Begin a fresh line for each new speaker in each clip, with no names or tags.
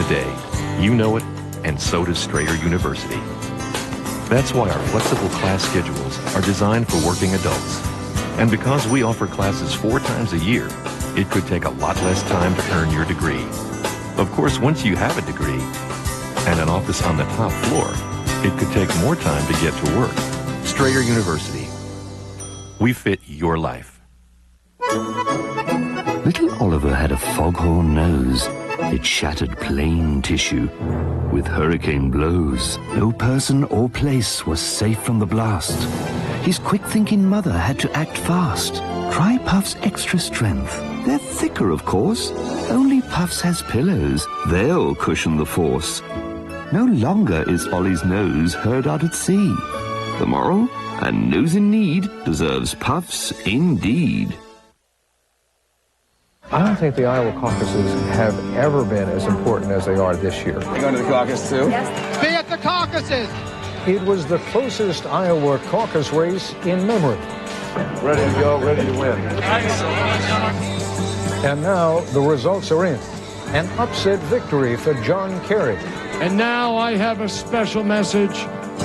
today. You know it, and so does Strayer University. That's why our flexible class schedules are designed for working adults. And because we offer classes 4 times a year, it could take a lot less time to earn your degree. Of course, once you have a degree and an office on the top floor, it could take more time to get to work. Strayer University. We fit your life.
Little Oliver had a foghorn nose. It shattered plain tissue. With hurricane blows, no person or place was safe from the blast. His quick-thinking mother had to act fast. Try Puff's Extra Strength. They're thicker, of course. Only Puffs has pillows. They'll cushion the force. No longer is Ollie's nose heard out at sea. The moral? A nose in need deserves Puffs indeed.
I don't think the Iowa caucuses have ever been as important as they are this year.
You going to the caucus too?
Yes.
Be at the caucuses!
It was the closest Iowa caucus race in memory.
Ready to go, ready to win.
And now the results are in. An upset victory for John Kerry.
And now I have a special message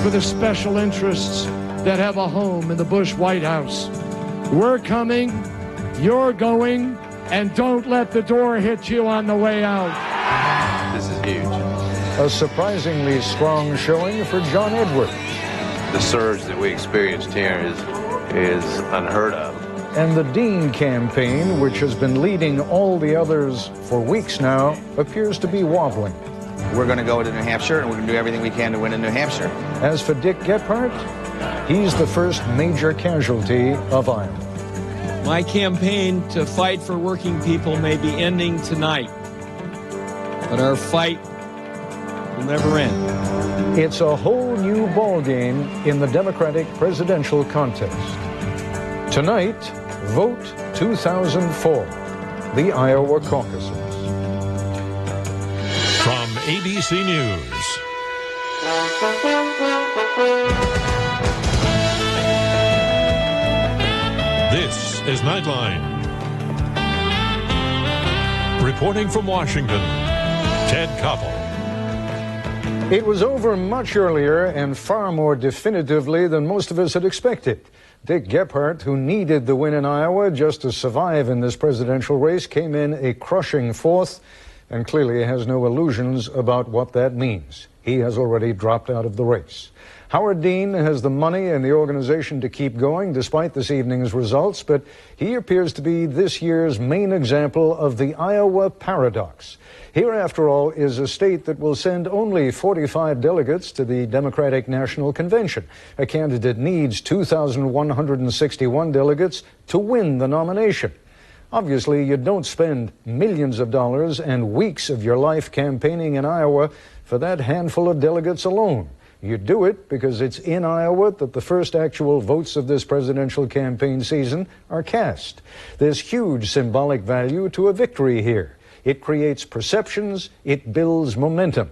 for the special interests that have a home in the Bush White House. We're coming, you're going, and don't let the door hit you on the way out.
This is huge.
A surprisingly strong showing for John Edwards.
The surge that we experienced here is unheard of.
And the Dean campaign, which has been leading all the others for weeks now, appears to be wobbling.
We're going to go to New Hampshire, and we're going to do everything we can to win in New Hampshire.
As for Dick Gephardt, he's the first major casualty of Iowa.
My campaign to fight for working people may be ending tonight, but our fight will never end.
It's a whole new ballgame in the Democratic presidential contest. Tonight, vote 2004, the Iowa caucuses.
From ABC News. This is Nightline. Reporting from Washington, Ted Koppel.
It was over much earlier and far more definitively than most of us had expected. Dick Gephardt, who needed the win in Iowa just to survive in this presidential race, came in a crushing fourth and clearly has no illusions about what that means. He has already dropped out of the race. Howard Dean has the money and the organization to keep going despite this evening's results, but he appears to be this year's main example of the Iowa paradox. Here, after all, is a state that will send only 45 delegates to the Democratic National Convention. A candidate needs 2,161 delegates to win the nomination. Obviously, you don't spend millions of dollars and weeks of your life campaigning in Iowa for that handful of delegates alone. You do it because it's in Iowa that the first actual votes of this presidential campaign season are cast. There's huge symbolic value to a victory here. It creates perceptions, it builds momentum.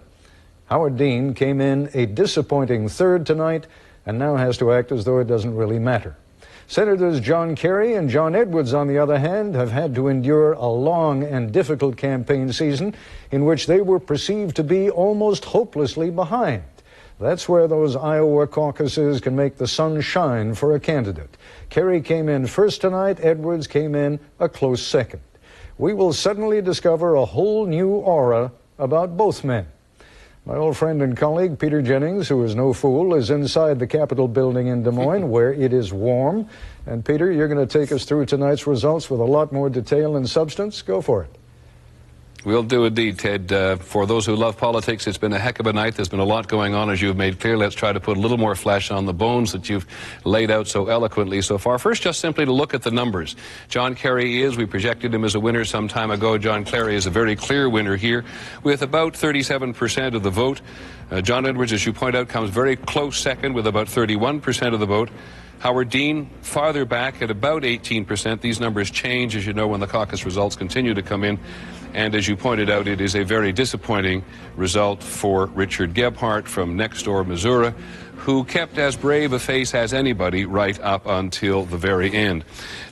Howard Dean came in a disappointing third tonight and now has to act as though it doesn't really matter. Senators John Kerry and John Edwards, on the other hand, have had to endure a long and difficult campaign season in which they were perceived to be almost hopelessly behind. That's where those Iowa caucuses can make the sun shine for a candidate. Kerry came in first tonight, Edwards came in a close second. We will suddenly discover a whole new aura about both men. My old friend and colleague, Peter Jennings, who is no fool, is inside the Capitol building in Des Moines, where it is warm. And Peter, you're going to take us through tonight's results with a lot more detail and substance. Go for it.
We'll do indeed, Ted. For those who love politics, it's been a heck of a night. There's been a lot going on, as you've made clear. Let's try to put a little more flesh on the bones that you've laid out so eloquently so far. First, just simply to look at the numbers. John Kerry we projected him as a winner some time ago. John Kerry is a very clear winner here with about 37% of the vote. John Edwards, as you point out, comes very close second with about 31% of the vote. Howard Dean, farther back at about 18%. These numbers change, as you know, when the caucus results continue to come in. And as you pointed out, it is a very disappointing result for Richard Gephardt from next door, Missouri, who kept as brave a face as anybody right up until the very end.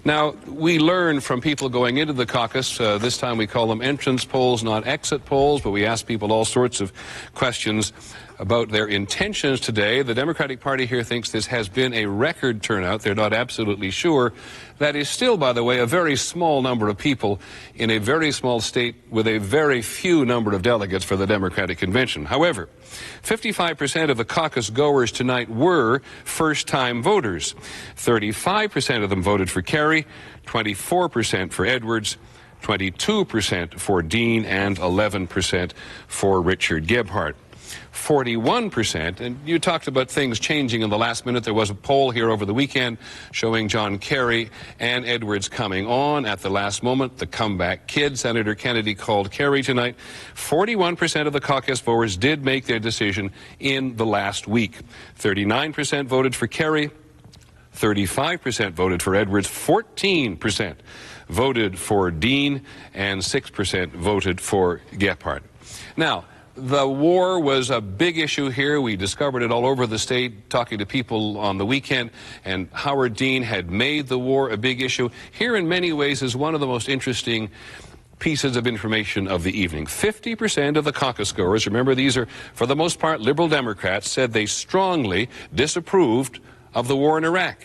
Now, we learn from people going into the caucus, this time we call them entrance polls, not exit polls, but we ask people all sorts of questions about their intentions today. The Democratic Party here thinks this has been a record turnout. They're not absolutely sure. That is still, by the way, a very small number of people in a very small state with a very few number of delegates for the Democratic Convention. However, 55% of the caucus goers tonight were first-time voters. 35% of them voted for Kerry, 24% for Edwards, 22% for Dean, and 11% for Richard Gebhardt. 41%, and you talked about things changing in the last minute. There was a poll here over the weekend showing John Kerry and Edwards coming on at the last moment. The comeback kid, Senator Kennedy, called Kerry tonight. 41% of the caucus voters did make their decision in the last week. 39% voted for Kerry, 35% voted for Edwards, 14% voted for Dean, and 6% voted for Gebhardt. Now, the war was a big issue here. We discovered it all over the state, talking to people on the weekend, and Howard Dean had made the war a big issue. Here, in many ways, is one of the most interesting pieces of information of the evening. 50% of the caucus goers, remember these are for the most part Liberal Democrats, said they strongly disapproved of the war in Iraq.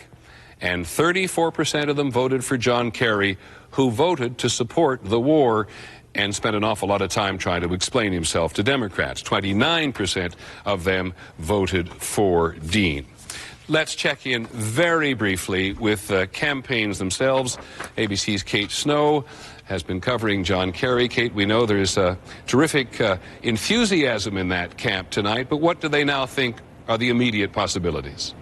And 34% of them voted for John Kerry, who voted to support the war and spent an awful lot of time trying to explain himself to Democrats. 29% of them voted for Dean. Let's check in very briefly with campaigns themselves. ABC's Kate Snow has been covering John Kerry. Kate, we know there's terrific enthusiasm in that camp tonight, but what do they now think are the immediate possibilities?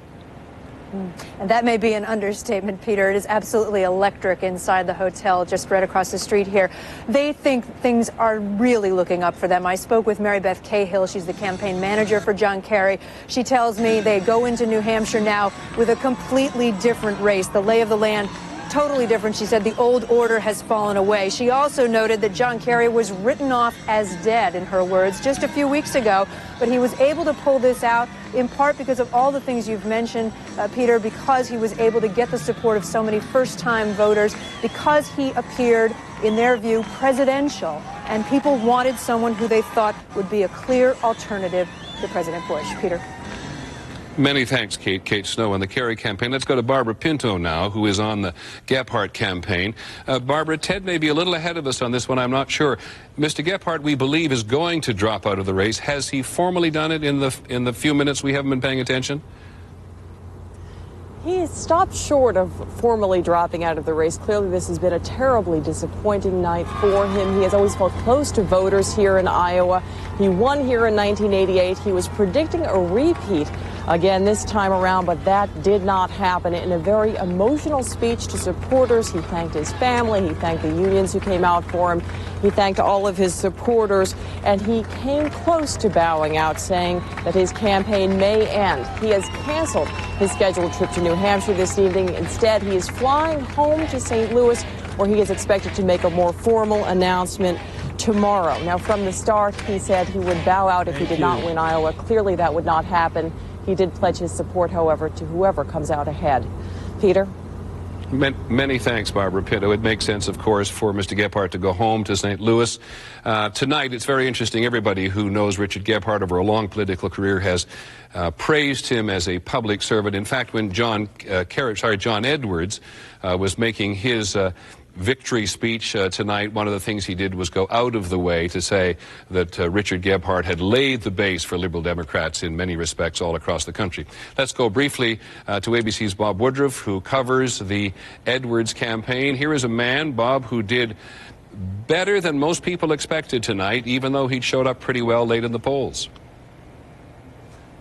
And that may be an understatement, Peter. It is absolutely electric inside the hotel just right across the street here. They think things are really looking up for them. I spoke with Mary Beth Cahill. She's the campaign manager for John Kerry. She tells me they go into New Hampshire now with a completely different race. The lay of the land totally different. She said the old order has fallen away. She also noted that John Kerry was written off as dead, in her words, just a few weeks ago, but he was able to pull this out in part because of all the things you've mentioned, Peter, because he was able to get the support of so many first-time voters, because he appeared, in their view, presidential, and people wanted someone who they thought would be a clear alternative to President Bush. Peter.
Many thanks, Kate. Kate Snow on the Kerry campaign. Let's go to Barbara Pinto now, who is on the Gebhardt campaign. Barbara, Ted may be a little ahead of us on this one. I'm not sure. Mr. Gebhardt, we believe, is going to drop out of the race. Has he formally done it in the few minutes we haven't been paying attention?
He stopped short of formally dropping out of the race. Clearly, this has been a terribly disappointing night for him. He has always felt close to voters here in Iowa. He won here in 1988. He was predicting a repeat again this time around, but that did not happen. In a very emotional speech to supporters, he thanked his family, he thanked the unions who came out for him, he thanked all of his supporters, and he came close to bowing out, saying that his campaign may end. He has canceled his scheduled trip to New Hampshire this evening. Instead, he is flying home to St. Louis, where he is expected to make a more formal announcement tomorrow. Now, from the start, he said he would bow out if he did not win Iowa. Clearly, that would not happen. He did pledge his support, however, to whoever comes out ahead. Peter?
Many thanks, Barbara Pinto. It makes sense, of course, for Mr. Gebhardt to go home to St. Louis. Tonight, it's very interesting. Everybody who knows Richard Gebhardt over a long political career has praised him as a public servant. In fact, when John Edwards was making his victory speech tonight, one of the things he did was go out of the way to say that Richard Gebhardt had laid the base for Liberal Democrats in many respects all across the country. Let's go briefly to ABC's Bob Woodruff, who covers the Edwards campaign. Here is a man, Bob, who did better than most people expected tonight, even though he'd showed up pretty well late in the polls.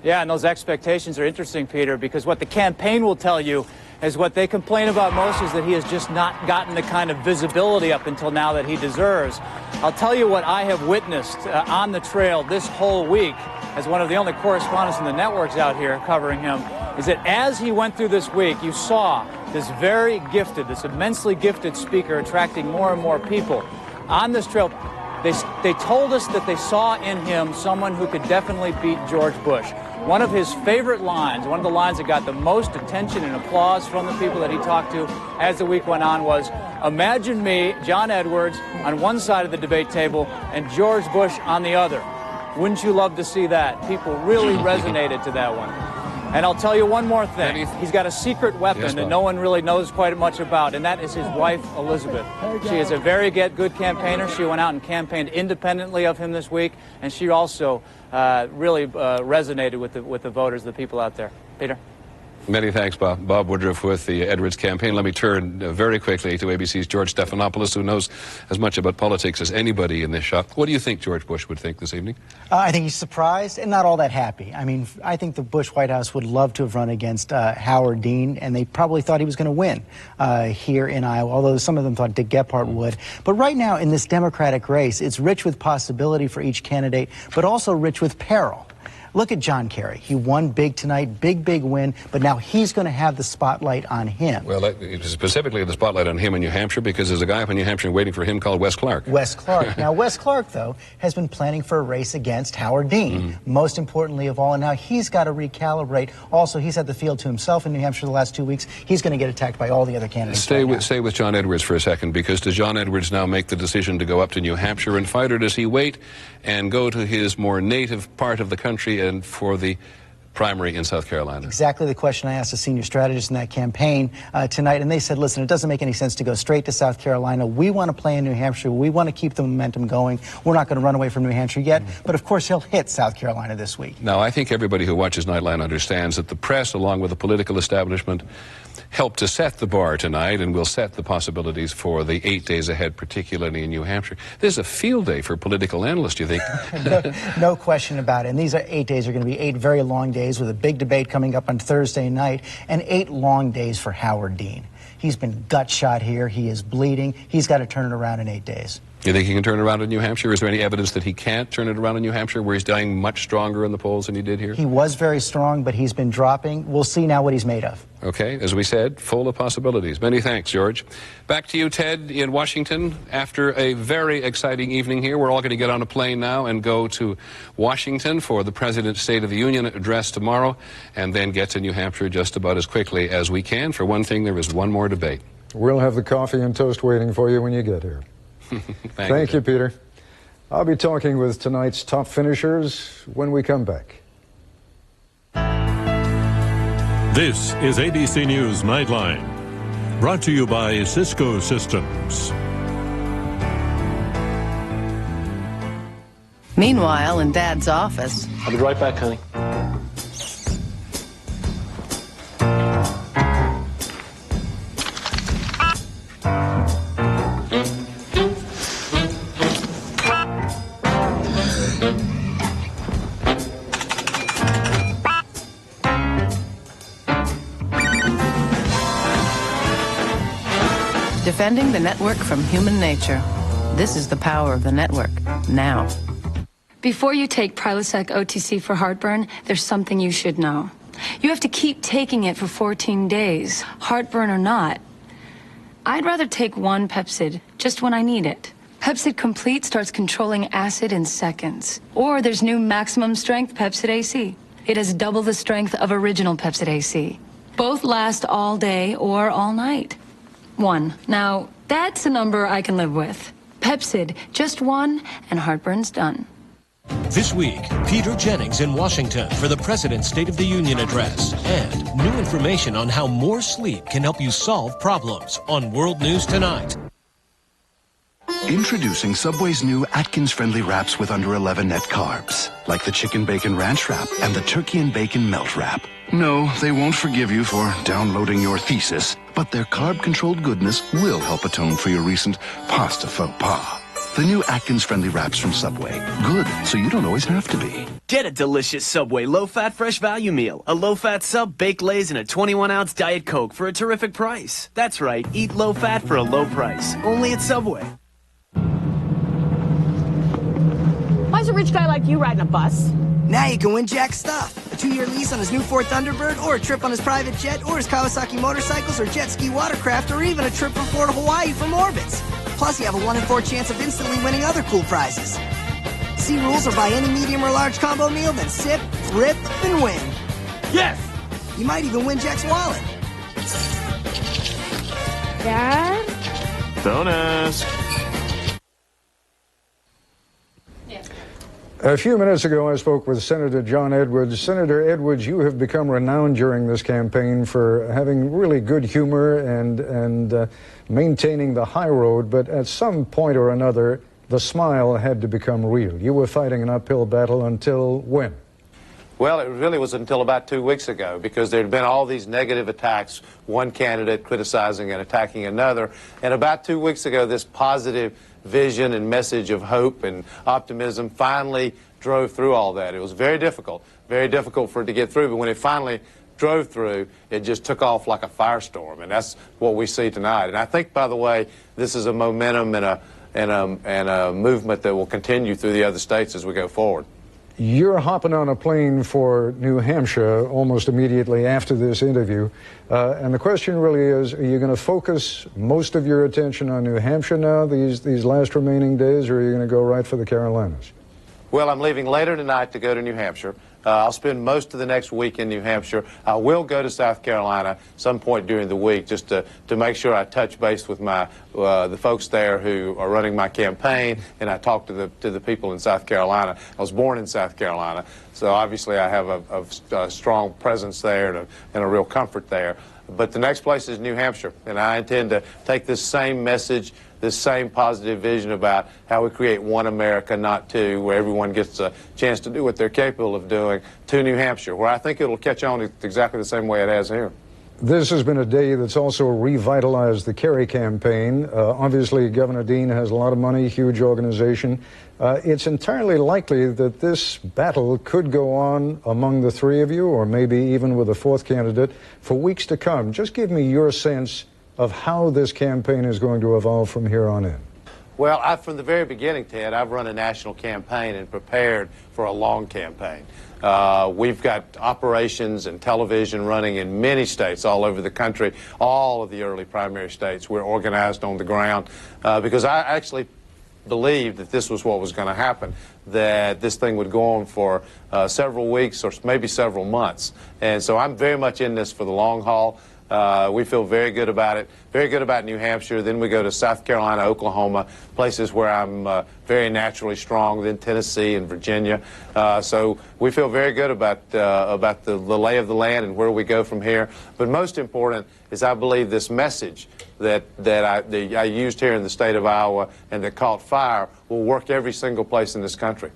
Yeah, and those expectations are interesting, Peter, because what the campaign will tell you is what they complain about most is that he has just not gotten the kind of visibility up until now that he deserves. I'll tell you what I have witnessed on the trail this whole week, as one of the only correspondents in the networks out here covering him, is that as he went through this week, you saw this very gifted, this immensely gifted speaker attracting more and more people on this trail. They told us that they saw in him someone who could definitely beat George Bush. One of his favorite lines, one of the lines that got the most attention and applause from the people that he talked to as the week went on was, imagine me, John Edwards, on one side of the debate table and George Bush on the other. Wouldn't you love to see that? People really resonated to that one. And I'll tell you one more thing. He's got a secret weapon that no one really knows quite much about, and that is his wife, Elizabeth. She is a very good campaigner. She went out and campaigned independently of him this week, and she also really resonated with the voters, the people out there. Peter?
Many thanks, Bob. Bob Woodruff with the Edwards campaign. Let me turn very quickly to ABC's George Stephanopoulos, who knows as much about politics as anybody in this shop. What do you think George Bush would think this evening?
I think he's surprised and not all that happy. I mean, I think the Bush White House would love to have run against Howard Dean, and they probably thought he was going to win here in Iowa, although some of them thought Dick Gephardt would. But right now in this Democratic race, it's rich with possibility for each candidate, but also rich with peril. Look at John Kerry. He won big tonight, big win, but now he's going to have the spotlight on him.
Well, specifically the spotlight on him in New Hampshire, because there's a guy up in New Hampshire waiting for him called Wes Clark.
Wes Clark. Now, Wes Clark, though, has been planning for a race against Howard Dean, most importantly of all, and now he's got to recalibrate. Also, he's had the field to himself in New Hampshire the last 2 weeks. He's going to get attacked by all the other candidates.
Stay with John Edwards for a second, because does John Edwards now make the decision to go up to New Hampshire and fight, or does he wait and go to his more native part of the country and for the primary in South Carolina?
Exactly the question I asked the senior strategist in that campaign tonight, and they said, listen, it doesn't make any sense to go straight to South Carolina. We want to play in New Hampshire. We want to keep the momentum going. We're not going to run away from New Hampshire yet, but of course he'll hit South Carolina this week.
Now, I think everybody who watches Nightline understands that the press, along with the political establishment, helped to set the bar tonight and will set the possibilities for the 8 days ahead, particularly in New Hampshire. This is a field day for political analysts, you think?
No question about it. And these 8 days are going to be 8 very long days with a big debate coming up on Thursday night, and 8 long days for Howard Dean. He's been gut shot here. He is bleeding. He's got to turn it around in 8 days.
You think he can turn it around in New Hampshire? Is there any evidence that he can't turn it around in New Hampshire, where he's dying much stronger in the polls than he did here?
He was very strong, but he's been dropping. We'll see now what he's made of.
Okay, as we said, full of possibilities. Many thanks, George. Back to you, Ted, in Washington. After a very exciting evening here, we're all going to get on a plane now and go to Washington for the President's State of the Union address tomorrow, and then get to New Hampshire just about as quickly as we can. For one thing, there is one more debate.
We'll have the coffee and toast waiting for you when you get here. Thank you, Peter. I'll be talking with tonight's top finishers when we come back.
This is ABC News Nightline, brought to you by Cisco Systems.
Meanwhile, in Dad's office...
I'll be right back, honey.
Defending the network from human nature. This is the power of the network, now.
Before you take Prilosec OTC for heartburn, there's something you should know. You have to keep taking it for 14 days, heartburn or not. I'd rather take one Pepcid, just when I need it. Pepcid Complete starts controlling acid in seconds. Or there's new maximum strength Pepcid AC. It has double the strength of original Pepcid AC. Both last all day or all night. 1. Now, that's a number I can live with. Pepcid, just one, and heartburn's done.
This week, Peter Jennings in Washington for the President's State of the Union address, and new information on how more sleep can help you solve problems on World News Tonight.
Introducing Subway's new Atkins-friendly wraps with under 11 net carbs, like the Chicken Bacon Ranch Wrap and the Turkey and Bacon Melt Wrap. No, they won't forgive you for downloading your thesis, but their carb-controlled goodness will help atone for your recent pasta faux pas. The new Atkins-friendly wraps from Subway. Good, so you don't always have to be.
Get a delicious Subway low-fat fresh value meal. A low-fat sub, baked lays, and a 21-ounce Diet Coke for a terrific price. That's right, eat low-fat for a low price. Only at Subway.
Why's a rich guy like you riding a bus?
Now you can win Jack's stuff. A 2-year lease on his new Ford Thunderbird, or a trip on his private jet, or his Kawasaki motorcycles, or jet ski watercraft, or even a trip from Florida to Hawaii from Orbitz. Plus, you have a 1 in 4 chance of instantly winning other cool prizes. See rules or buy any medium or large combo meal, then sip, rip, and win.
Yes!
You might even win Jack's wallet.
Dad?
Don't ask.
A few minutes ago, I spoke with Senator John Edwards. Senator Edwards, you have become renowned during this campaign for having really good humor and maintaining the high road, but at some point or another, the smile had to become real. You were fighting an uphill battle until when?
Well, it really was until about 2 weeks ago, because there had been all these negative attacks, one candidate criticizing and attacking another, and about 2 weeks ago, this positive vision and message of hope and optimism finally drove through all that. It was very difficult for it to get through, but when it finally drove through, it just took off like a firestorm, and that's what we see tonight. And I think, by the way, this is a momentum and a movement that will continue through the other states as we go forward.
You're hopping on a plane for New Hampshire almost immediately after this interview. And the question really is, are you going to focus most of your attention on New Hampshire now, these last remaining days, or are you going to go right for the Carolinas?
Well, I'm leaving later tonight to go to New Hampshire. I'll spend most of the next week in New Hampshire. I will go to South Carolina some point during the week just to make sure I touch base with the folks there who are running my campaign, and I talk to the people in South Carolina. I was born in South Carolina, so obviously I have a strong presence there and a real comfort there. But the next place is New Hampshire, and I intend to take this same message, this same positive vision about how we create one America, not two, where everyone gets a chance to do what they're capable of doing, to New Hampshire, where I think it'll catch on exactly the same way it has here.
This has been a day that's also revitalized the Kerry campaign. Obviously, Governor Dean has a lot of money, huge organization. It's entirely likely that this battle could go on among the three of you, or maybe even with a fourth candidate, for weeks to come. Just give me your sense of how this campaign is going to evolve from here on in.
Well, from the very beginning, Ted, I've run a national campaign and prepared for a long campaign. We've got operations and television running in many states all over the country, all of the early primary states. We're organized on the ground because I actually believed that this was what was going to happen, that this thing would go on for several weeks or maybe several months. And so I'm very much in this for the long haul. We feel very good about it, very good about New Hampshire. Then we go to South Carolina, Oklahoma, places where I'm very naturally strong, then Tennessee and Virginia. So we feel very good about the lay of the land and where we go from here. But most important is I believe this message that I used here in the state of Iowa and that caught fire will work every single place in this country.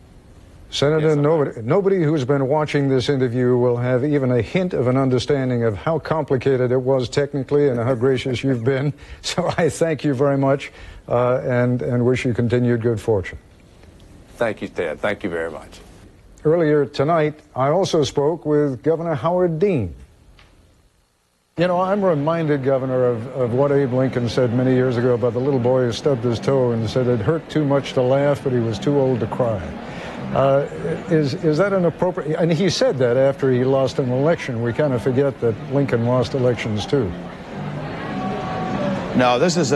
Senator, nobody who's been watching this interview will have even a hint of an understanding of how complicated it was technically and how gracious you've been. So I thank you very much and wish you continued good fortune.
Thank you, Ted. Thank you very much.
Earlier tonight, I also spoke with Governor Howard Dean. You know, I'm reminded, Governor, of what Abe Lincoln said many years ago about the little boy who stubbed his toe and said it hurt too much to laugh, but he was too old to cry. Is that an appropriate? And he said that after he lost an election. We kind of forget that Lincoln lost elections too.
No, this is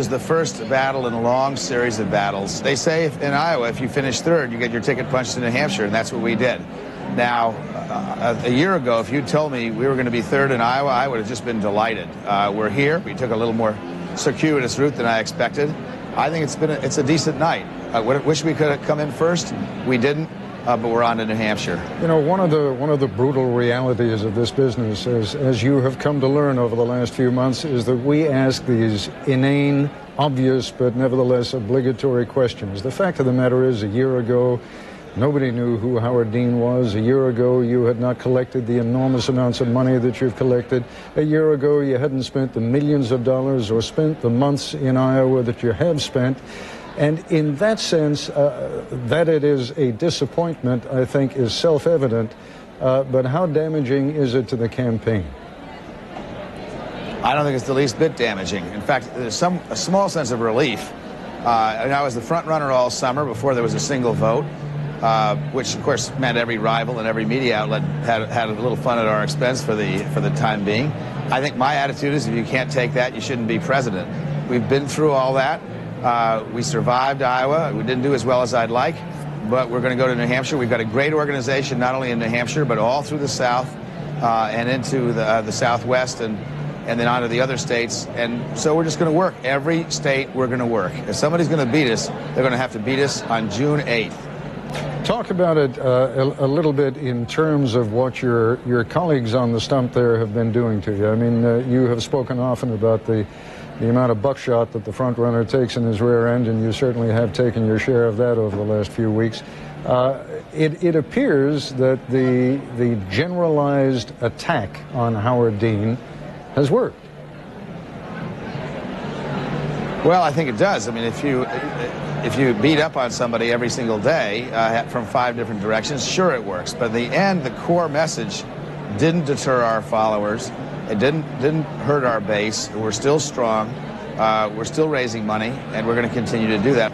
the first battle in a long series of battles. They say in Iowa, if you finish third, you get your ticket punched to New Hampshire, and that's what we did. Now, a year ago, if you'd told me we were going to be third in Iowa, I would have just been delighted. We're here. We took a little more circuitous route than I expected. I think it's a decent night. I wish we could have come in first. We didn't, but we're on to New Hampshire.
You know, one of the brutal realities of this business, as you have come to learn over the last few months, is that we ask these inane, obvious, but nevertheless obligatory questions. The fact of the matter is, a year ago, nobody knew who Howard Dean was. A year ago, you had not collected the enormous amounts of money that you've collected. A year ago, you hadn't spent the millions of dollars or spent the months in Iowa that you have spent. And in that sense, that it is a disappointment, I think, is self-evident. But how damaging is it to the campaign?
I don't think it's the least bit damaging. In fact, there's a small sense of relief. And I was the front runner all summer before there was a single vote, which of course meant every rival and every media outlet had a little fun at our expense for the time being. I think my attitude is if you can't take that, you shouldn't be president. We've been through all that. We survived Iowa. We didn't do as well as I'd like, but we're going to go to New Hampshire. We've got a great organization, not only in New Hampshire, but all through the South and into the Southwest and then on to the other states. And so we're just going to work. Every state we're going to work. If somebody's going to beat us, they're going to have to beat us on June 8th.
Talk about it a little bit in terms of what your colleagues on the stump there have been doing to you. I mean, you have spoken often about the amount of buckshot that the front runner takes in his rear end, and you certainly have taken your share of that over the last few weeks. It appears that the generalized attack on Howard Dean has worked.
Well, I think it does. I mean, if you beat up on somebody every single day from 5 different directions, sure it works. But in the end, the core message didn't deter our followers. It didn't hurt our base. We're still strong. We're still raising money, and we're going to continue to do that.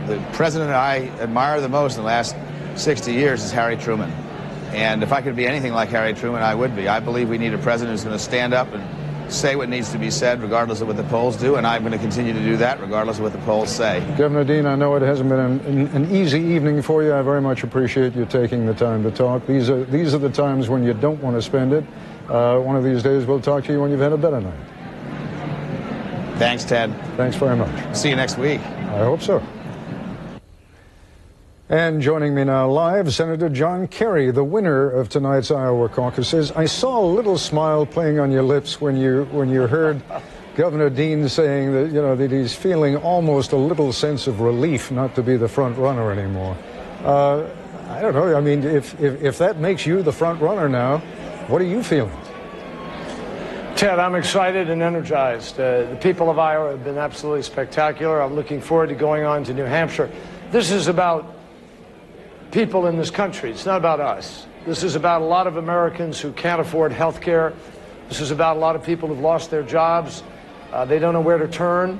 The president I admire the most in the last 60 years is Harry Truman. And if I could be anything like Harry Truman, I would be. I believe we need a president who's going to stand up and say what needs to be said, regardless of what the polls do, and I'm going to continue to do that, regardless of what the polls say.
Governor Dean, I know it hasn't been an easy evening for you. I very much appreciate you taking the time to talk. These are the times when you don't want to spend it. One of these days, we'll talk to you when you've had a better night.
Thanks, Ted.
Thanks very much.
See you next week.
I hope so. And joining me now live, Senator John Kerry, the winner of tonight's Iowa caucuses. I saw a little smile playing on your lips when you heard Governor Dean saying that, that he's feeling almost a little sense of relief not to be the front runner anymore. I don't know. I mean, if that makes you the front runner now, what are you feeling?
Ted, I'm excited and energized. The people of Iowa have been absolutely spectacular. I'm looking forward to going on to New Hampshire. This is about people in this country. It's not about us. This is about a lot of Americans who can't afford health care. This is about a lot of people who've lost their jobs. They don't know where to turn.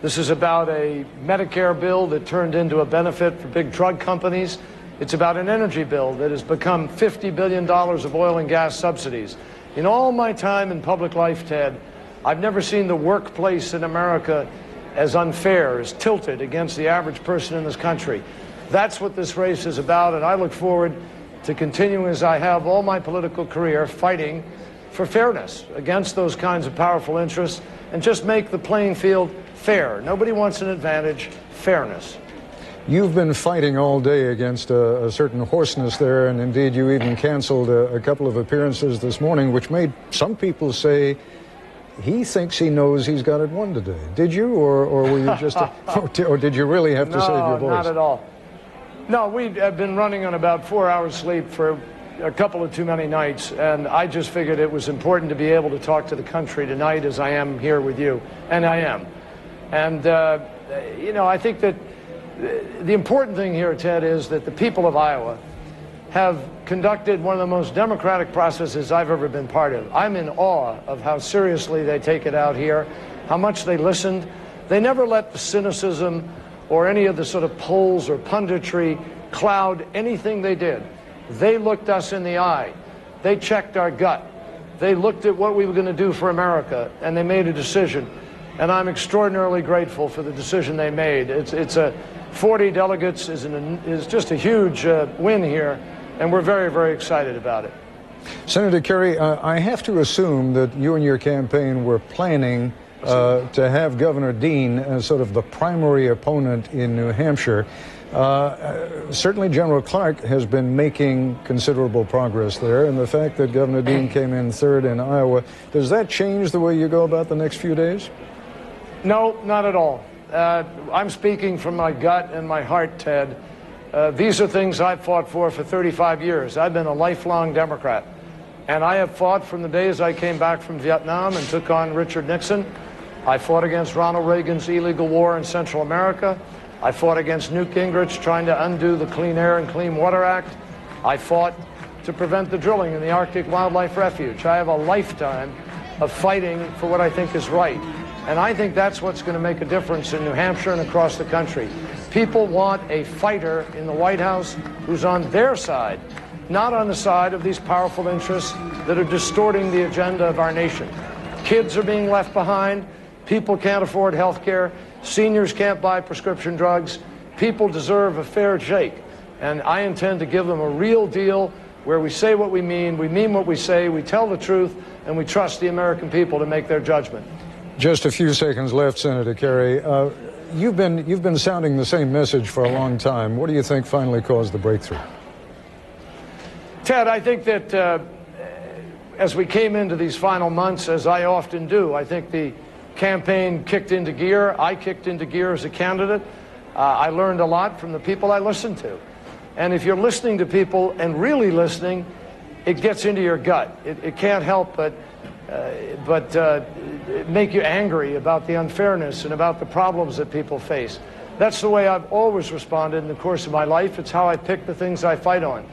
This is about a Medicare bill that turned into a benefit for big drug companies. It's about an energy bill that has become $50 billion of oil and gas subsidies. In all my time in public life, Ted, I've never seen the workplace in America as unfair, as tilted against the average person in this country. That's what this race is about, and I look forward to continuing as I have all my political career fighting for fairness against those kinds of powerful interests and just make the playing field fair. Nobody wants an advantage. Fairness.
You've been fighting all day against a certain hoarseness there, and indeed you even canceled a couple of appearances this morning, which made some people say he thinks he knows he's got it won today. Did you, or were you just, or did you really have to save your voice?
No, not at all. No, we have been running on about 4 hours sleep for a couple of too many nights, and I just figured it was important to be able to talk to the country tonight as I am here with you, and I am. And, I think that the important thing here, Ted, is that the people of Iowa have conducted one of the most democratic processes I've ever been part of. I'm in awe of how seriously they take it out here, how much they listened. They never let the cynicism or any of the sort of polls or punditry cloud anything they did. They looked us in the eye. They checked our gut. They looked at what we were going to do for America, and they made a decision. And I'm extraordinarily grateful for the decision they made. It's 40 delegates is just a huge win here, and we're very, very excited about it.
Senator Kerry, I have to assume that you and your campaign were planning to have Governor Dean as sort of the primary opponent in New Hampshire. Certainly General Clark has been making considerable progress there, and the fact that Governor Dean came in third in Iowa, does that change the way you go about the next few days?
No, not at all. I'm speaking from my gut and my heart, Ted. These are things I've fought for 35 years. I've been a lifelong Democrat, and I have fought from the days I came back from Vietnam and took on Richard Nixon. I fought against Ronald Reagan's illegal war in Central America. I fought against Newt Gingrich trying to undo the Clean Air and Clean Water Act. I fought to prevent the drilling in the Arctic Wildlife Refuge. I have a lifetime of fighting for what I think is right. And I think that's what's going to make a difference in New Hampshire and across the country. People want a fighter in the White House who's on their side, not on the side of these powerful interests that are distorting the agenda of our nation. Kids are being left behind. People can't afford health care.
Seniors can't buy prescription drugs. People deserve a fair shake. And I intend to give them a real deal where we say what we mean what we say, we tell the truth, and we trust the American people to make their judgment.
Just a few seconds left, Senator Kerry. You've been sounding the same message for a long time. What do you think finally caused the breakthrough?
Ted, I think that as we came into these final months, as I often do, I think the campaign kicked into gear. I kicked into gear as a candidate. I learned a lot from the people I listened to. And if you're listening to people and really listening, it gets into your gut. It can't help but make you angry about the unfairness and about the problems that people face. That's the way I've always responded in the course of my life. It's how I pick the things I fight on.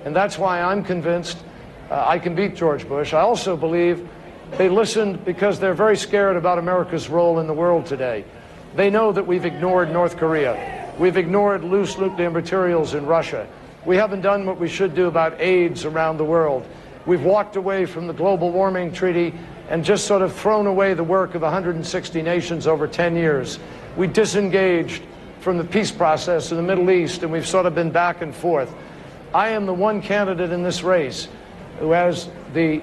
And that's why I'm convinced I can beat George Bush. I also believe they listened because they're very scared about America's role in the world today. They know that we've ignored North Korea. We've ignored loose nuclear materials in Russia. We haven't done what we should do about AIDS around the world. We've walked away from the global warming treaty and just sort of thrown away the work of 160 nations over 10 years. We disengaged from the peace process in the Middle East, and we've sort of been back and forth. I am the one candidate in this race who has the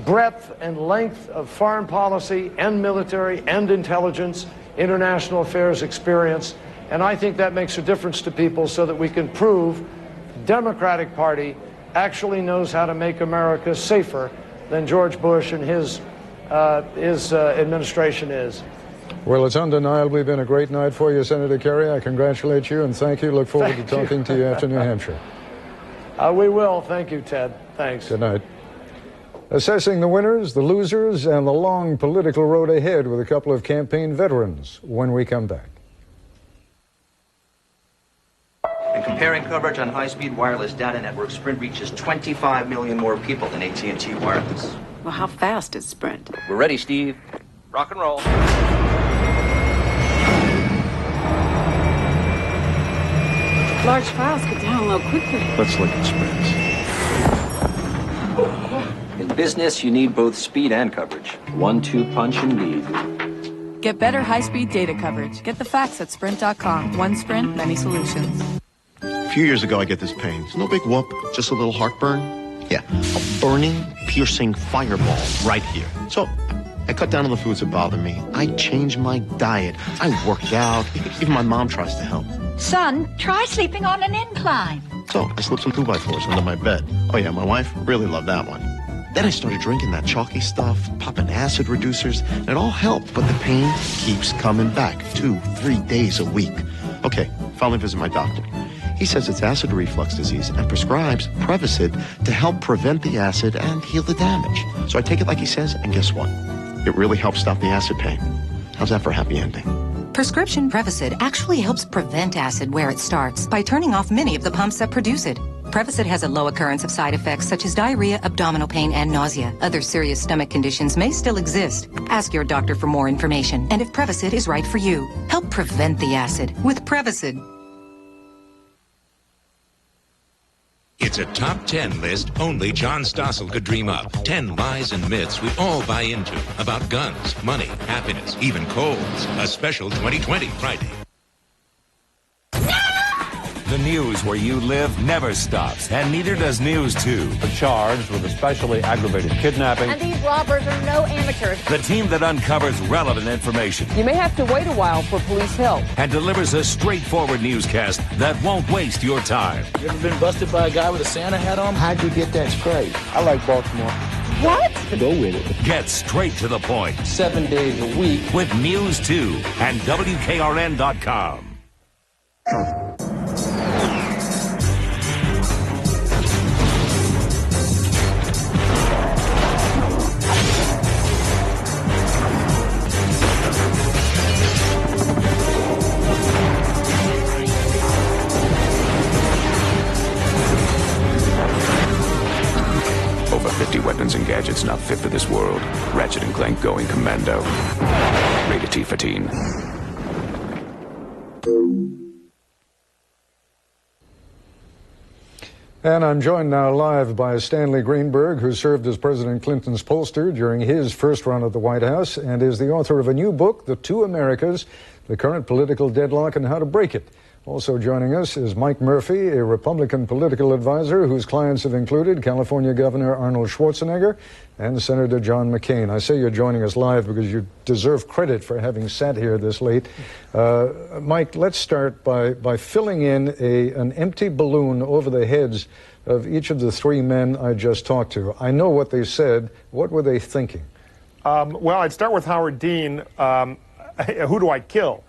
breadth and length of foreign policy and military and intelligence, international affairs experience, and I think that makes a difference to people so that we can prove the Democratic Party actually knows how to make America safer than George Bush and his administration is.
Well, it's undeniably been a great night for you, Senator Kerry. I congratulate you and thank you. Look forward to talking to you after New Hampshire.
We will. Thank you, Ted. Thanks.
Good night. Assessing the winners, the losers, and the long political road ahead with a couple of campaign veterans when we come back.
And comparing coverage on high-speed wireless data networks, Sprint reaches 25 million more people than AT&T Wireless.
Well, how fast is Sprint?
We're ready, Steve. Rock and roll.
Large files could download quickly.
Let's look at Sprint. In business, you need both speed and coverage. 1-2 punch indeed.
Get better high-speed data coverage. Get the facts at Sprint.com. One Sprint, many solutions.
A few years ago, I get this pain. It's no big whoop, just a little heartburn. Yeah, a burning, piercing fireball right here. So I cut down on the foods that bother me. I changed my diet. I worked out. Even my mom tries to help.
Son, try sleeping on an incline.
So I slipped some 2x4s under my bed. Oh yeah, my wife really loved that one. Then I started drinking that chalky stuff, popping acid reducers, and it all helped, but the pain keeps coming back 2-3 days a week. Okay, finally visit my doctor. He says it's acid reflux disease and prescribes Prevacid to help prevent the acid and heal the damage. So I take it like he says, and guess what? It really helps stop the acid pain. How's that for a happy ending?
Prescription Prevacid actually helps prevent acid where it starts by turning off many of the pumps that produce it. Prevacid has a low occurrence of side effects such as diarrhea, abdominal pain, and nausea. Other serious stomach conditions may still exist. Ask your doctor for more information and if Prevacid is right for you. Help prevent the acid with Prevacid.
It's a top 10 list only John Stossel could dream up. 10 lies and myths we all buy into about guns, money, happiness, even colds. A special 2020 Friday.
The news where you live never stops, and neither does News 2.
Charged with especially aggravated kidnapping.
And these robbers are no amateurs.
The team that uncovers relevant information.
You may have to wait a while for police help.
And delivers a straightforward newscast that won't waste your time.
You ever been busted by a guy with a Santa hat on? How'd you get that straight? I like Baltimore.
What?
Go with it.
Get straight to the point.
7 days a week.
With News 2 and WKRN.com.
Over 50 weapons and gadgets not fit for this world. Ratchet and Clank going commando. Rated T for teen.
And I'm joined now live by Stanley Greenberg, who served as President Clinton's pollster during his first run at the White House and is the author of a new book, The Two Americas, the current political deadlock and how to break it. Also joining us is Mike Murphy, a Republican political advisor whose clients have included California Governor Arnold Schwarzenegger and Senator John McCain. I say you're joining us live because you deserve credit for having sat here this late. Mike, let's start by filling in an empty balloon over the heads of each of the three men I just talked to. I know what they said. What were they thinking?
Well, I'd start with Howard Dean. Who do I kill?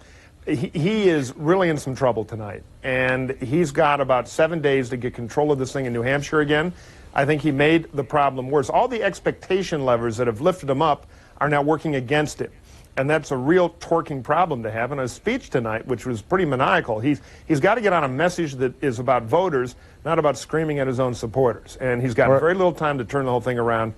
He is really in some trouble tonight, and he's got about 7 days to get control of this thing in New Hampshire again. I think he made the problem worse. All the expectation levers that have lifted him up are now working against him, and that's a real torquing problem to have. And his speech tonight, which was pretty maniacal, he's got to get on a message that is about voters, not about screaming at his own supporters. And he's got very little time to turn the whole thing around.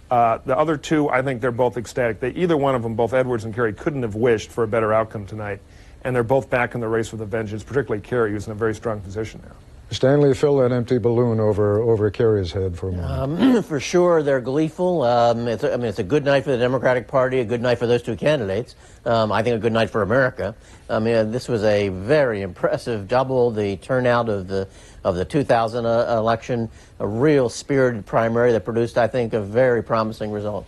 The other two, I think they're both ecstatic. Either one of them, both Edwards and Kerry, couldn't have wished for a better outcome tonight. And they're both back in the race with a vengeance, particularly Kerry, who's in a very strong position now.
Stanley, fill that empty balloon over Kerry's head for a moment.
For sure, they're gleeful. It's a good night for the Democratic Party, a good night for those two candidates. I think a good night for America. This was a very impressive double. The turnout of the 2000 election, a real spirited primary that produced, I think, a very promising result.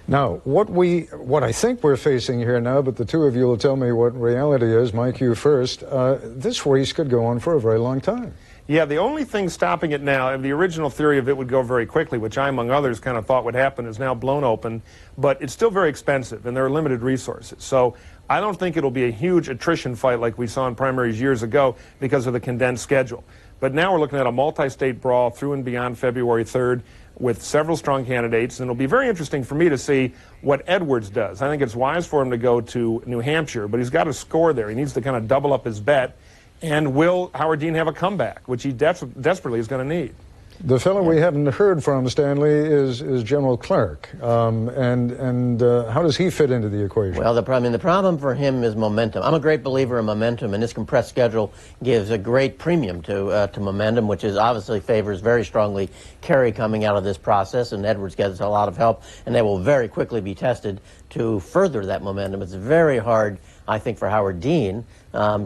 Now, what I think we're facing here now, but the two of you will tell me what reality is. Mike, you first. This race could go on for a very long time.
Yeah, the only thing stopping it now, the original theory of it would go very quickly, which I, among others, kind of thought would happen, is now blown open. But it's still very expensive, and there are limited resources. So I don't think it'll be a huge attrition fight like we saw in primaries years ago because of the condensed schedule. But now we're looking at a multi-state brawl through and beyond February 3rd. With several strong candidates, and it'll be very interesting for me to see what Edwards does. I think it's wise for him to go to New Hampshire, but he's got to score there. He needs to kind of double up his bet. And will Howard Dean have a comeback, which he desperately is going to need?
The fellow we haven't heard from, Stanley, is General Clark. And how does he fit into the equation?
Well, the problem for him is momentum. I'm a great believer in momentum, and this compressed schedule gives a great premium to momentum, which is obviously favors very strongly Kerry coming out of this process, and Edwards gets a lot of help, and they will very quickly be tested to further that momentum. It's very hard, I think, for Howard Dean,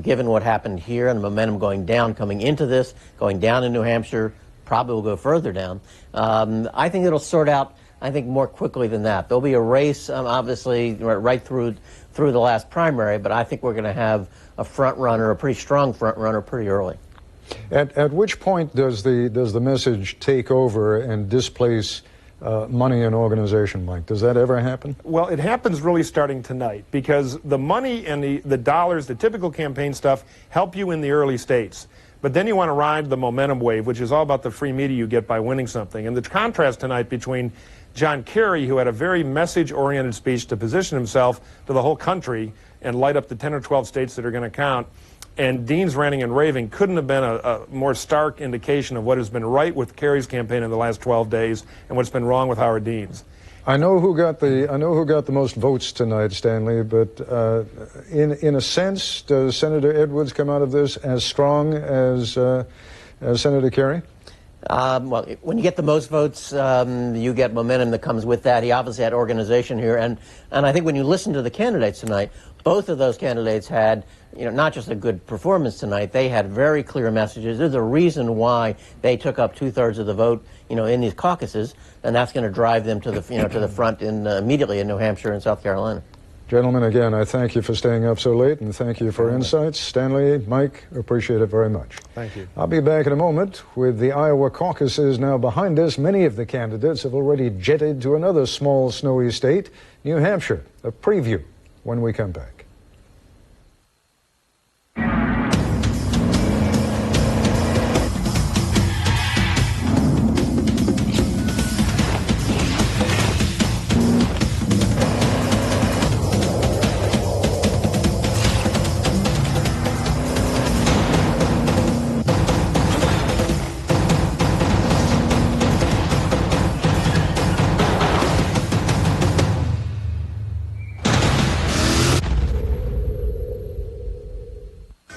given what happened here and the momentum going down coming into this, going down in New Hampshire, probably will go further down. I think it'll sort out, I think, more quickly than that. There'll be a race, obviously, right through the last primary, but I think we're going to have a front runner, a pretty strong front runner, pretty early.
At which point does the message take over and displace money and organization, Mike? Does that ever happen?
Well, it happens really starting tonight because the money and the dollars, the typical campaign stuff, help you in the early states. But then you want to ride the momentum wave, which is all about the free media you get by winning something. And the contrast tonight between John Kerry, who had a very message-oriented speech to position himself to the whole country and light up the 10 or 12 states that are going to count, and Dean's ranting and raving couldn't have been a more stark indication of what has been right with Kerry's campaign in the last 12 days and what's been wrong with Howard Dean's.
I know who got the most votes tonight, Stanley, but in a sense, does Senator Edwards come out of this as strong as Senator Kerry?
Well, when you get the most votes, you get momentum that comes with that. He obviously had organization here, and I think when you listen to the candidates tonight, both of those candidates had, not just a good performance tonight, they had very clear messages. There's a reason why they took up 2/3 of the vote, in these caucuses, and that's going to drive them to the, to the front immediately in New Hampshire and South Carolina.
Gentlemen, again, I thank you for staying up so late, and thank you for insights. Stanley, Mike, appreciate it very much.
Thank you.
I'll be back in a moment. With the Iowa caucuses now behind us, many of the candidates have already jetted to another small, snowy state, New Hampshire. A preview when we come back.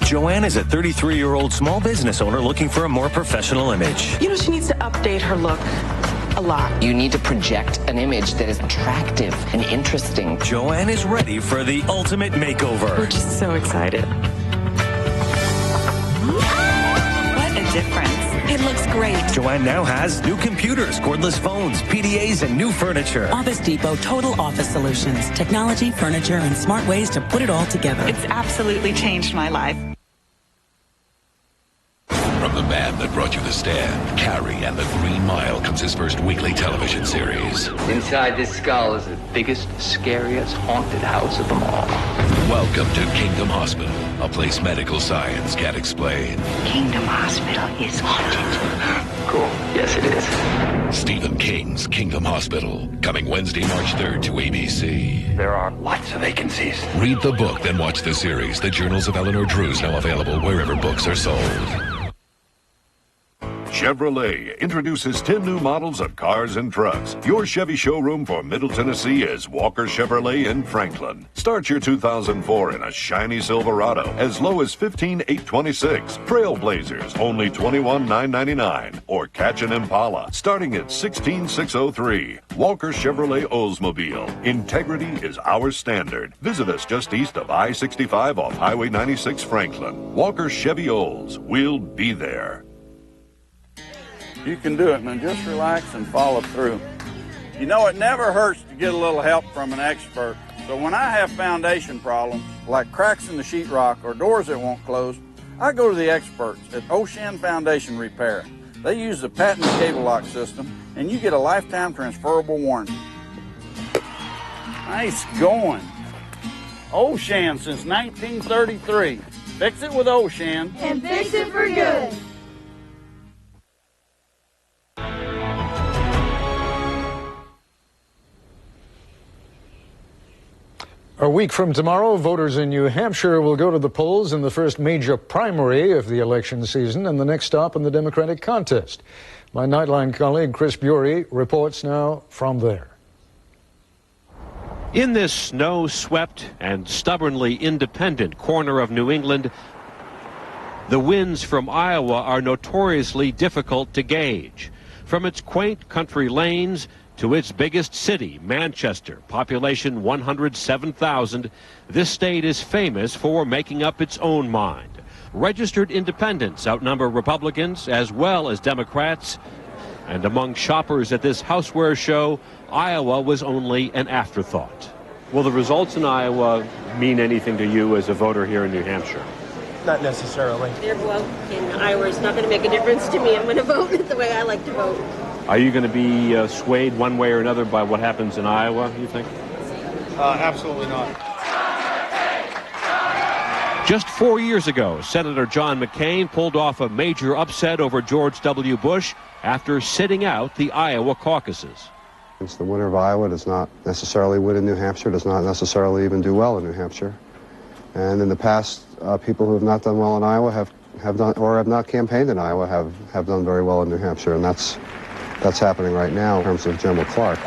Joanne is a 33-year-old small business owner looking for a more professional image.
She needs to update her look. a lot.
You need to project an image that is attractive and interesting.
Joanne is ready for the ultimate makeover.
We're just so excited.
What a difference.
It looks great.
Joanne now has new computers, cordless phones, PDAs, and new furniture.
Office Depot Total Office Solutions. Technology, furniture, and smart ways to put it all together.
It's absolutely changed my life.
From the man that brought you The Stand, Carrie and the Green Mile comes his first weekly television series.
Inside this skull is the biggest, scariest, haunted house of them all.
Welcome to Kingdom Hospital, a place medical science can't explain.
Kingdom Hospital is haunted.
Cool. Yes, it is.
Stephen King's Kingdom Hospital, coming Wednesday, March 3rd to ABC.
There are lots of vacancies.
Read the book, then watch the series. The Journals of Eleanor Drews, now available wherever books are sold.
Chevrolet introduces 10 new models of cars and trucks. Your Chevy showroom for Middle Tennessee is Walker Chevrolet in Franklin. Start your 2004 in a shiny Silverado as low as $15,826. Trailblazers only $21,999. Or catch an Impala starting at $16,603. Walker Chevrolet Oldsmobile. Integrity is our standard. Visit us just east of I-65 off Highway 96 Franklin. Walker Chevy Olds. We'll be there.
You can do it, man. Just relax and follow through. You know, it never hurts to get a little help from an expert. So when I have foundation problems, like cracks in the sheetrock or doors that won't close, I go to the experts at Ocean Foundation Repair. They use the patented cable lock system, and you get a lifetime transferable warranty. Nice going. Ocean since 1933. Fix it with Ocean.
And fix it for good.
A week from tomorrow, voters in New Hampshire will go to the polls in the first major primary of the election season and the next stop in the Democratic contest. My Nightline colleague Chris Bury reports now from there.
In this snow-swept and stubbornly independent corner of New England, the winds from Iowa are notoriously difficult to gauge. From its quaint country lanes to its biggest city, Manchester, population 107,000, this state is famous for making up its own mind. Registered independents outnumber Republicans as well as Democrats. And among shoppers at this houseware show, Iowa was only an afterthought.
Will the results in Iowa mean anything to you as a voter here in New Hampshire?
Not necessarily.
Their vote in Iowa is not going to make a difference to me. I'm going to vote the way I like to vote.
Are you going to be swayed one way or another by what happens in Iowa, you think?
Absolutely not.
Just 4 years ago, Senator John McCain pulled off a major upset over George W. Bush after sitting out the Iowa caucuses.
The winner of Iowa does not necessarily win in New Hampshire, does not necessarily even do well in New Hampshire. And in the past, people who have not done well in Iowa have done, or have not campaigned in Iowa, have done very well in New Hampshire, and that's happening right now in terms of General Clark.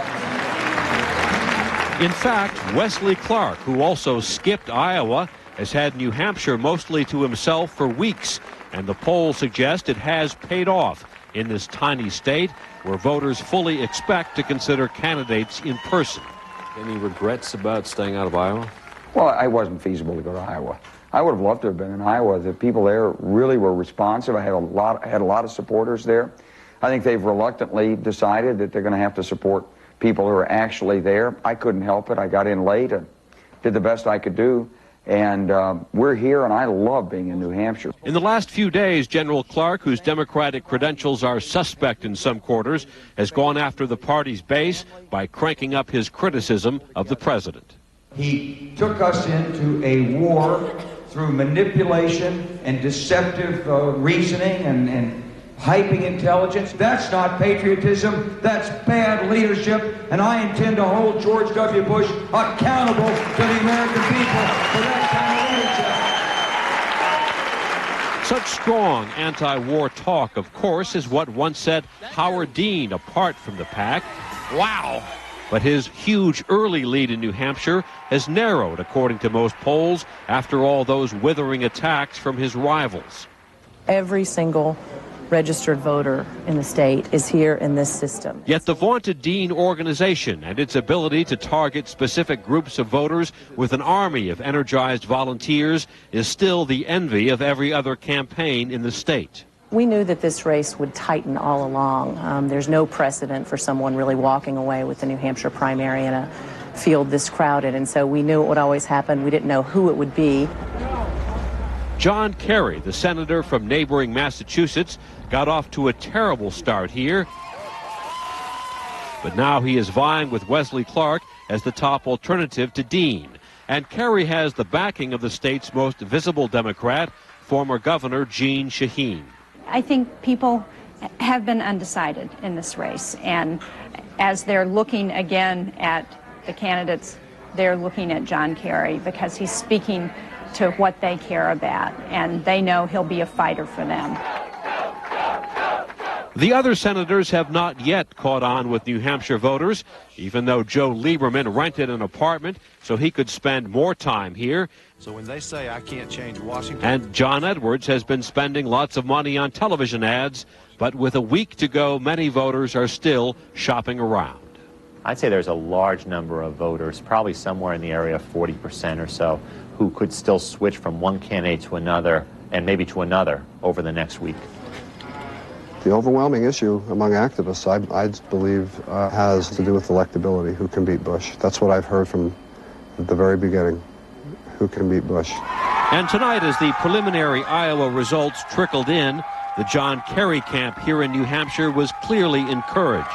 In fact, Wesley Clark, who also skipped Iowa, has had New Hampshire mostly to himself for weeks, and the polls suggest it has paid off in this tiny state where voters fully expect to consider candidates in person.
Any regrets about staying out of Iowa?
Well, it wasn't feasible to go to Iowa. I would have loved to have been in Iowa. The people there really were responsive. I had a lot of supporters there. I think they've reluctantly decided that they're going to have to support people who are actually there. I couldn't help it. I got in late and did the best I could do. And we're here, and I love being in New Hampshire.
In the last few days, General Clark, whose Democratic credentials are suspect in some quarters, has gone after the party's base by cranking up his criticism of the president.
He took us into a war through manipulation and deceptive reasoning and hyping intelligence. That's not patriotism. That's bad leadership. And I intend to hold George W. Bush accountable to the American people for that kind of leadership.
Such strong anti-war talk, of course, is what once set Howard Dean apart from the pack. Wow! But his huge early lead in New Hampshire has narrowed, according to most polls, after all those withering attacks from his rivals.
Every single registered voter in the state is here in this system.
Yet the vaunted Dean organization and its ability to target specific groups of voters with an army of energized volunteers is still the envy of every other campaign in the state.
We knew that this race would tighten all along. There's no precedent for someone really walking away with the New Hampshire primary in a field this crowded, and so we knew it would always happen. We didn't know who it would be.
John Kerry, the senator from neighboring Massachusetts, got off to a terrible start here. But now he is vying with Wesley Clark as the top alternative to Dean. And Kerry has the backing of the state's most visible Democrat, former Governor Jeanne Shaheen.
I think people have been undecided in this race, and as they're looking again at the candidates, they're looking at John Kerry because he's speaking to what they care about, and they know he'll be a fighter for them.
The other senators have not yet caught on with New Hampshire voters, even though Joe Lieberman rented an apartment so he could spend more time here.
So when they say I can't change Washington...
And John Edwards has been spending lots of money on television ads, but with a week to go, many voters are still shopping around.
I'd say there's a large number of voters, probably somewhere in the area of 40% or so, who could still switch from one candidate to another and maybe to another over the next week.
The overwhelming issue among activists, I believe, has to do with electability, who can beat Bush. That's what I've heard from the very beginning, who can beat Bush.
And tonight, as the preliminary Iowa results trickled in, the John Kerry camp here in New Hampshire was clearly encouraged.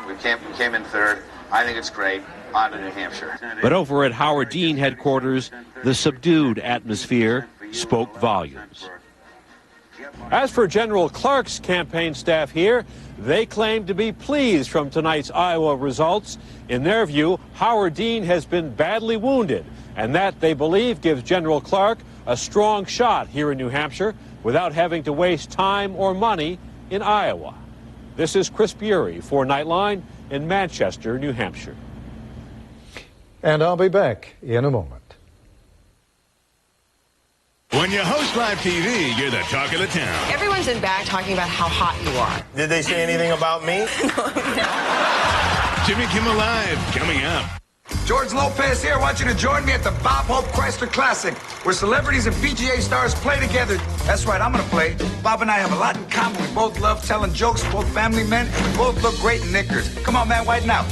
We came in third. I think it's great. On to New Hampshire.
But over at Howard Dean headquarters, the subdued atmosphere spoke volumes. As for General Clark's campaign staff here, they claim to be pleased from tonight's Iowa results. In their view, Howard Dean has been badly wounded, and that, they believe, gives General Clark a strong shot here in New Hampshire without having to waste time or money in Iowa. This is Chris Bury for Nightline in Manchester, New Hampshire.
And I'll be back in a moment.
When you host live TV, you're the talk of the town.
Everyone's in back talking about how hot you are.
Did they say anything about me?
Jimmy Kimmel Live, coming up.
George Lopez here. I want you to join me at the Bob Hope Chrysler Classic, where celebrities and PGA stars play together. That's right, I'm going to play. Bob and I have a lot in common. We both love telling jokes, both family men, and we both look great in knickers. Come on, man, whiten out.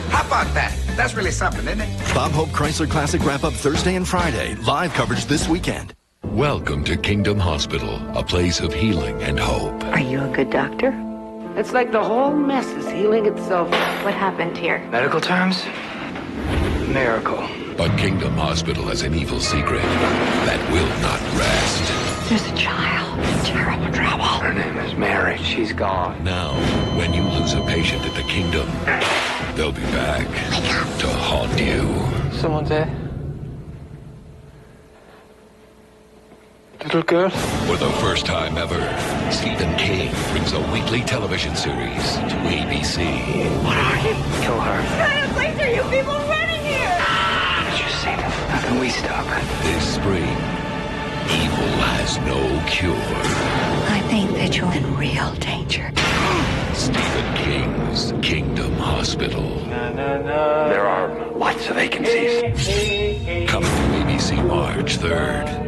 How about that? That's really something, isn't it?
Bob Hope Chrysler Classic wrap-up Thursday and Friday. Live coverage this weekend.
Welcome to Kingdom Hospital, a place of healing and hope.
Are you a good doctor? It's like the whole mess is healing itself. What happened here? Medical terms? Miracle.
But Kingdom Hospital has an evil secret that will not rest.
There's a child in terrible trouble. Her name is Mary. She's gone.
Now, when you lose a patient at the Kingdom, they'll be back to haunt you.
Someone's there? Little girl?
For the first time ever, Stephen King brings a weekly television series to ABC.
What are you? Kill her.
What kind of place are you people running here?
Did you see them? How can we stop it?
This spring, evil has no cure.
I think that you're in real danger.
Stephen King's Kingdom Hospital.
There are lots of vacancies.
Coming to ABC March 3rd.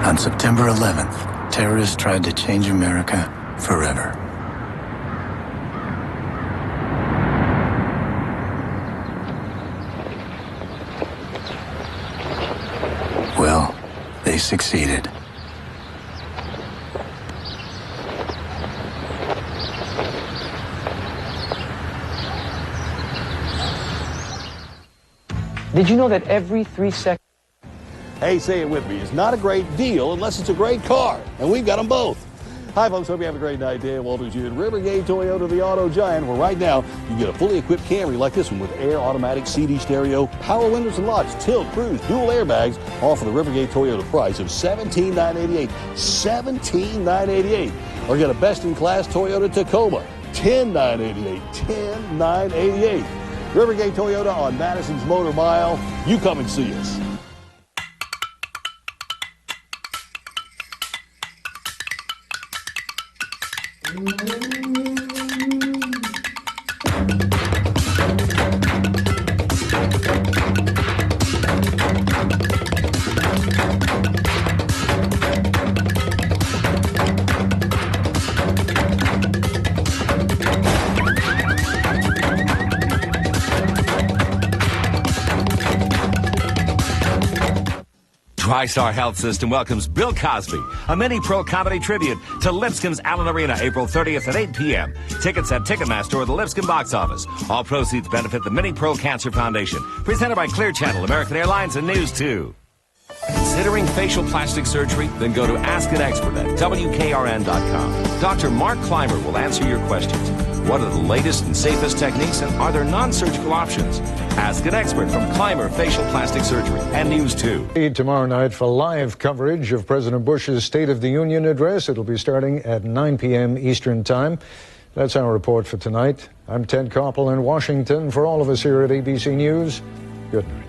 On September 11th, terrorists tried to change America forever. Well, they succeeded.
Did you know that every 3 seconds...
Hey, say it with me. It's not a great deal unless it's a great car, and we've got them both. Hi, folks. Hope you have a great night. Dan Walters here at Rivergate Toyota, the auto giant, where right now you get a fully equipped Camry like this one with air, automatic, CD stereo, power windows and locks, tilt, cruise, dual airbags, all for the Rivergate Toyota price of $17,988. $17,988. Or get a best-in-class Toyota Tacoma, 10988. 10988. Rivergate Toyota on Madison's Motor Mile. You come and see us.
TriStar Health System welcomes Bill Cosby, a mini-pro comedy tribute to Lipscomb's Allen Arena, April 30th at 8 p.m. Tickets at Ticketmaster or the Lipscomb box office. All proceeds benefit the Mini-Pro Cancer Foundation. Presented by Clear Channel, American Airlines, and News 2. Considering facial plastic surgery? Then go to Ask an Expert at WKRN.com. Dr. Mark Clymer will answer your questions. What are the latest and safest techniques, and are there non-surgical options? Ask an Expert from Clymer Facial Plastic Surgery and News 2.
Tomorrow night for live coverage of President Bush's State of the Union address. It'll be starting at 9 p.m. Eastern Time. That's our report for tonight. I'm Ted Koppel in Washington. For all of us here at ABC News, good night.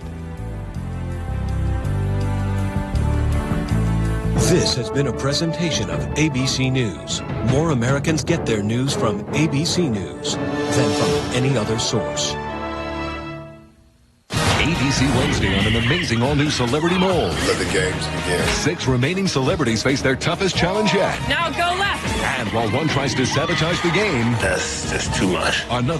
This has been a presentation of ABC News. More Americans get their news from ABC News than from any other source.
ABC Wednesday on an amazing all-new Celebrity Mole.
Let the games begin.
6 remaining celebrities face their toughest challenge yet.
Now go left.
And while one tries to sabotage the game,
That's just too much.
another